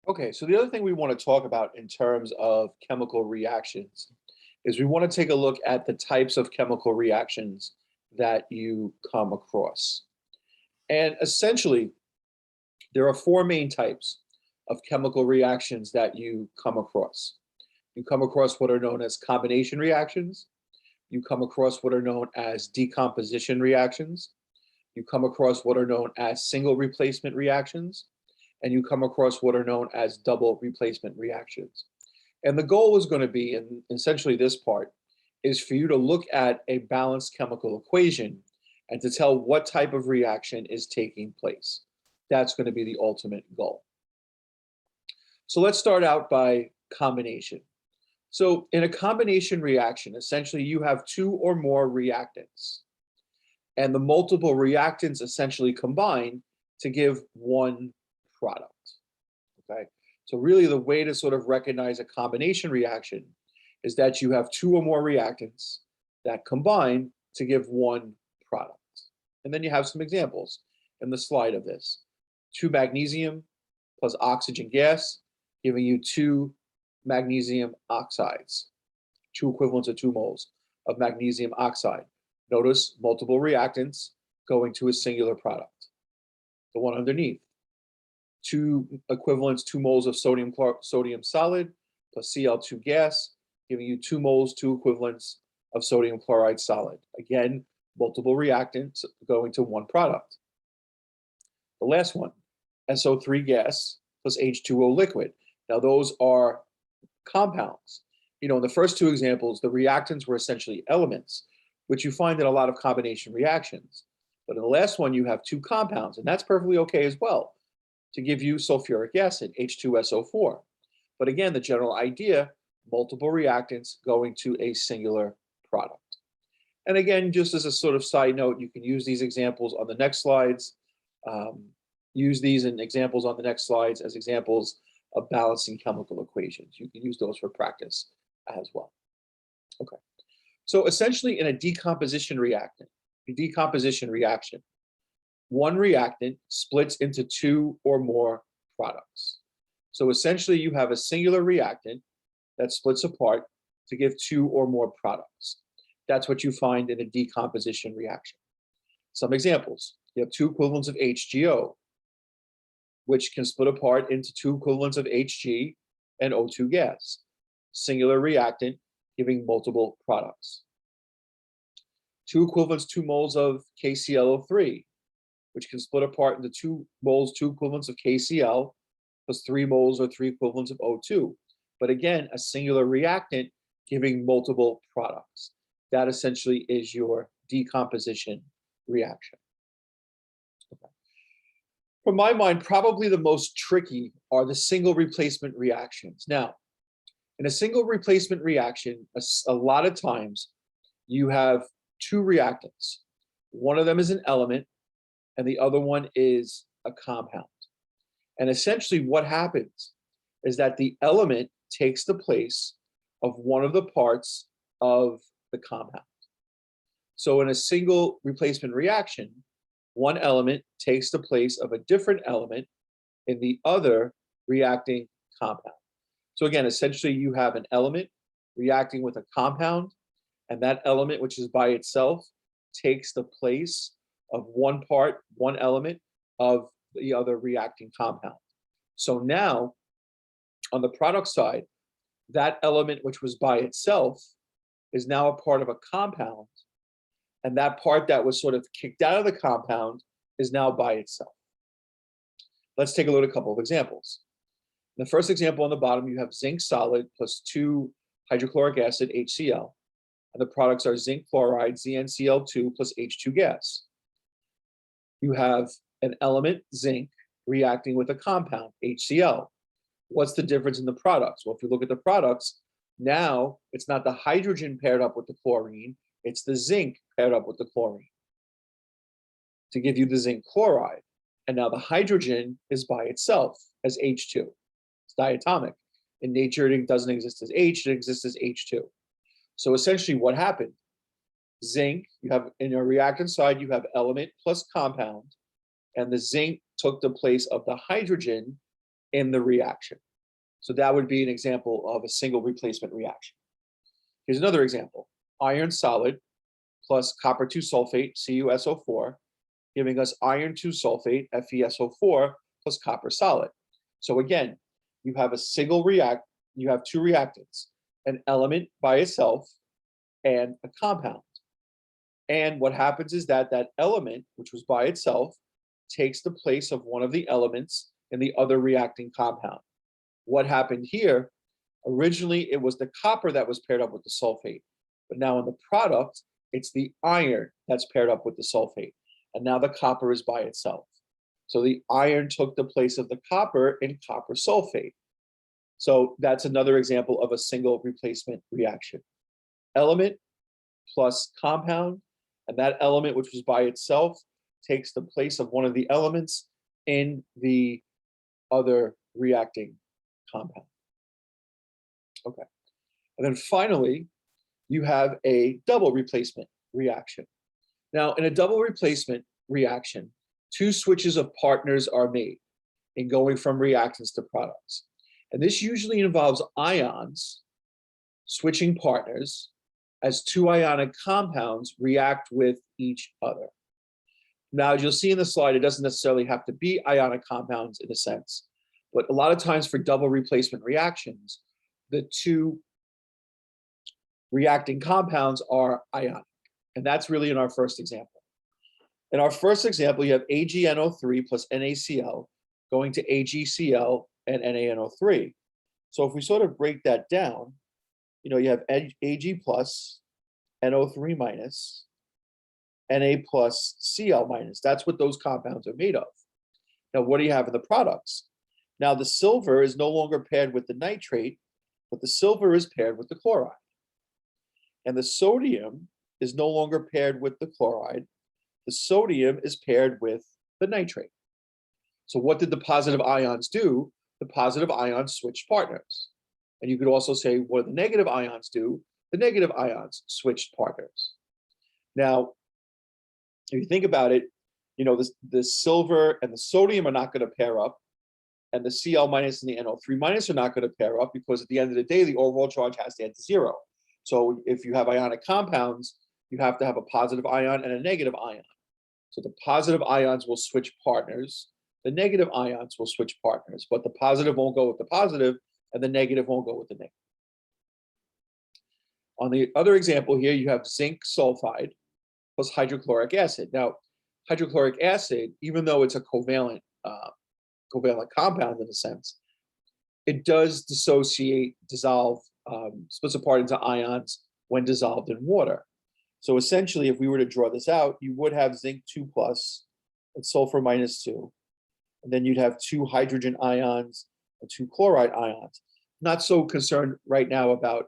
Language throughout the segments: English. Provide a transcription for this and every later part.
Okay, so the other thing we want to talk about in terms of chemical reactions is we want to take a look at the types of chemical reactions that you come across. And essentially, there are four main types of chemical reactions that you come across. You come across what are known as combination reactions. You come across what are known as decomposition reactions. You come across what are known as single replacement reactions, and you come across what are known as double replacement reactions. And the goal is going to be, in essentially this part, is for you to look at a balanced chemical equation and to tell what type of reaction is taking place. That's going to be the ultimate goal. So let's start out by combination. So in a combination reaction, essentially you have two or more reactants, and the multiple reactants essentially combine to give one product. Okay, so really the way to sort of recognize a combination reaction is that you have two or more reactants that combine to give one product. And then you have some examples in the slide of this. 2 magnesium plus oxygen gas, giving you 2 magnesium oxides, 2 equivalents of 2 moles of magnesium oxide. Notice multiple reactants going to a singular product. The one underneath, 2 equivalents, 2 moles of sodium solid plus Cl2 gas, giving you 2 moles, 2 equivalents of sodium chloride solid. Again, multiple reactants going to one product. The last one, SO3 gas plus H2O liquid. Now those are compounds. You know, in the first two examples, the reactants were essentially elements, which you find in a lot of combination reactions. But in the last one, you have 2 compounds, and that's perfectly okay as well, to give you sulfuric acid, H2SO4. But again, the general idea, multiple reactants going to a singular product. And again, just as a sort of side note, you can use these examples on the next slides. Use these in examples on the next slides as examples of balancing chemical equations. You can use those for practice as well. Okay, so essentially in a decomposition reaction, one reactant splits into 2 or more products. So essentially you have a singular reactant that splits apart to give 2 or more products. That's what you find in a decomposition reaction. Some examples, you have 2 equivalents of HGO, which can split apart into 2 equivalents of Hg and O2 gas. Singular reactant giving multiple products. 2 equivalents, 2 moles of KClO3, which can split apart into 2 moles, 2 equivalents of KCl, plus 3 moles or 3 equivalents of O2. But again, a singular reactant giving multiple products. That essentially is your decomposition reaction. Okay. From my mind, probably the most tricky are the single replacement reactions. Now, in a single replacement reaction, a lot of times you have 2 reactants. One of them is an element, and the other one is a compound. And essentially what happens is that the element takes the place of one of the parts of the compound. So in a single replacement reaction, one element takes the place of a different element in the other reacting compound. So again, essentially you have an element reacting with a compound, and that element, which is by itself, takes the place of one part, one element of the other reacting compound. So now, on the product side, that element which was by itself is now a part of a compound, and that part that was sort of kicked out of the compound is now by itself. Let's take a look at a couple of examples. In the first example on the bottom, you have zinc solid plus 2 hydrochloric acid, HCl, and the products are zinc chloride, ZnCl2 plus H2 gas. You have an element, zinc, reacting with a compound, HCl. What's the difference in the products? Well, if you look at the products, now it's not the hydrogen paired up with the chlorine, it's the zinc paired up with the chlorine to give you the zinc chloride. And now the hydrogen is by itself as H2. It's diatomic. In nature, it doesn't exist as H, it exists as H2. So essentially what happened? Zinc, you have in your reactant side, you have element plus compound, and the zinc took the place of the hydrogen in the reaction. So that would be an example of a single replacement reaction. Here's another example. Iron solid plus copper 2 sulfate, CuSO4, giving us iron 2 sulfate, FeSO4, plus copper solid. So again, you have a single you have two reactants, an element by itself and a compound. And what happens is that that element, which was by itself, takes the place of one of the elements in the other reacting compound. What happened here, originally it was the copper that was paired up with the sulfate, but now in the product, it's the iron that's paired up with the sulfate. And now the copper is by itself. So the iron took the place of the copper in copper sulfate. So that's another example of a single replacement reaction. Element plus compound, and that element, which was by itself, takes the place of one of the elements in the other reacting compound. Okay. And then finally, you have a double replacement reaction. Now, in a double replacement reaction, two switches of partners are made in going from reactants to products. And this usually involves ions switching partners as two ionic compounds react with each other. Now, as you'll see in the slide, it doesn't necessarily have to be ionic compounds in a sense, but a lot of times for double replacement reactions, the two reacting compounds are ionic. And that's really in our first example. In our first example, you have AgNO3 plus NaCl going to AgCl and NaNO3. So if we sort of break that down, you have Ag plus, NO3 minus, Na plus, Cl minus. That's what those compounds are made of. Now, what do you have in the products? Now, the silver is no longer paired with the nitrate, but the silver is paired with the chloride. And the sodium is no longer paired with the chloride. The sodium is paired with the nitrate. So what did the positive ions do? The positive ions switched partners. And you could also say, what did the negative ions do? The negative ions switched partners. Now, if you think about it, the silver and the sodium are not going to pair up, and the Cl minus and the NO3 minus are not going to pair up, because at the end of the day, the overall charge has to add to zero. So if you have ionic compounds, you have to have a positive ion and a negative ion. So the positive ions will switch partners. The negative ions will switch partners, but the positive won't go with the positive, and the negative won't go with the negative. On the other example here, you have zinc sulfide plus hydrochloric acid. Now, hydrochloric acid, even though it's a covalent compound in a sense, it does dissolve, splits apart into ions when dissolved in water. So essentially, if we were to draw this out, you would have zinc 2 plus and sulfur minus 2. And then you'd have 2 hydrogen ions and 2 chloride ions. Not so concerned right now about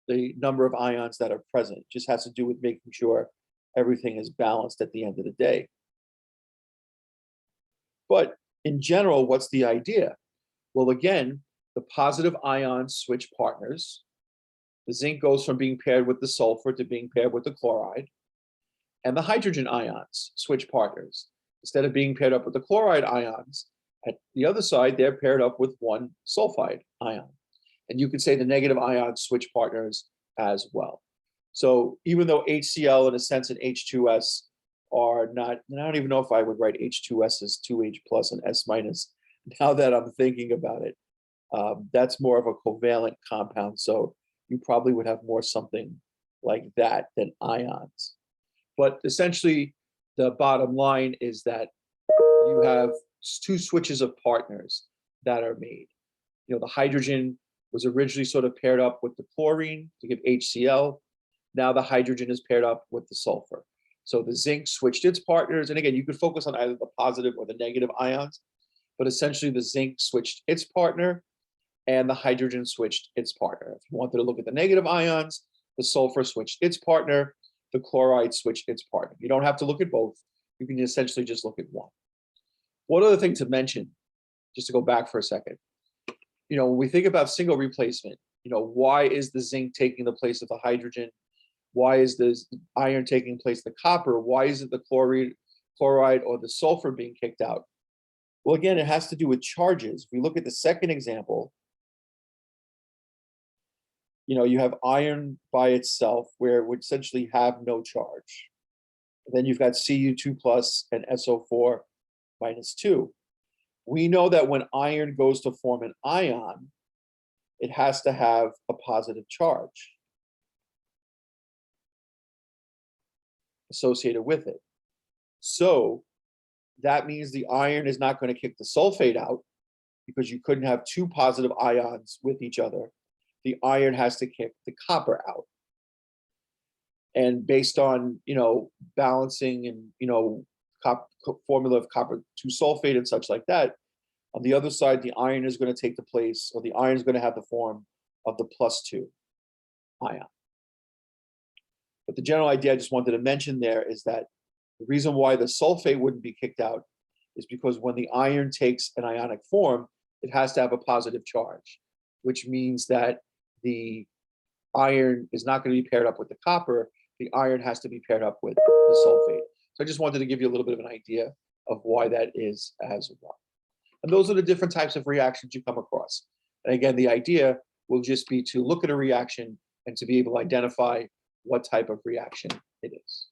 the number of ions that are present. It just has to do with making sure everything is balanced at the end of the day. But in general, what's the idea? Well, again, the positive ions switch partners. The zinc goes from being paired with the sulfur to being paired with the chloride. And the hydrogen ions switch partners. Instead of being paired up with the chloride ions, at the other side, they're paired up with one sulfide ion. And you could say the negative ions switch partners as well. So even though HCl, in a sense, and H2S are not, and I don't even know if I would write H2S as 2H plus and S minus, now that I'm thinking about it, that's more of a covalent compound. So you probably would have more something like that than ions. But essentially, the bottom line is that you have 2 switches of partners that are made. The hydrogen was originally sort of paired up with the chlorine to give HCl. Now the hydrogen is paired up with the sulfur. So the zinc switched its partners. And again, you could focus on either the positive or the negative ions, but essentially the zinc switched its partner and the hydrogen switched its partner. If you wanted to look at the negative ions, the sulfur switched its partner, the chloride switched its partner. You don't have to look at both. You can essentially just look at one. One other thing to mention, just to go back for a second, when we think about single replacement, why is the zinc taking the place of the hydrogen? Why is the iron taking place of the copper? Why isn't the chloride or the sulfur being kicked out? Well, again, it has to do with charges. If we look at the second example, you have iron by itself where it would essentially have no charge. Then you've got Cu2 plus and SO4 minus 2. We know that when iron goes to form an ion, it has to have a positive charge associated with it. So that means the iron is not going to kick the sulfate out because you couldn't have two positive ions with each other. The iron has to kick the copper out. And based on, balancing and, formula of copper 2 sulfate and such like that, on the other side, the iron is going to take the place, or the iron is going to have the form of the +2 ion. But the general idea I just wanted to mention there is that the reason why the sulfate wouldn't be kicked out is because when the iron takes an ionic form, it has to have a positive charge, which means that the iron is not going to be paired up with the copper. The iron has to be paired up with the sulfate. So I just wanted to give you a little bit of an idea of why that is as well. And those are the different types of reactions you come across. And again, the idea will just be to look at a reaction and to be able to identify what type of reaction it is.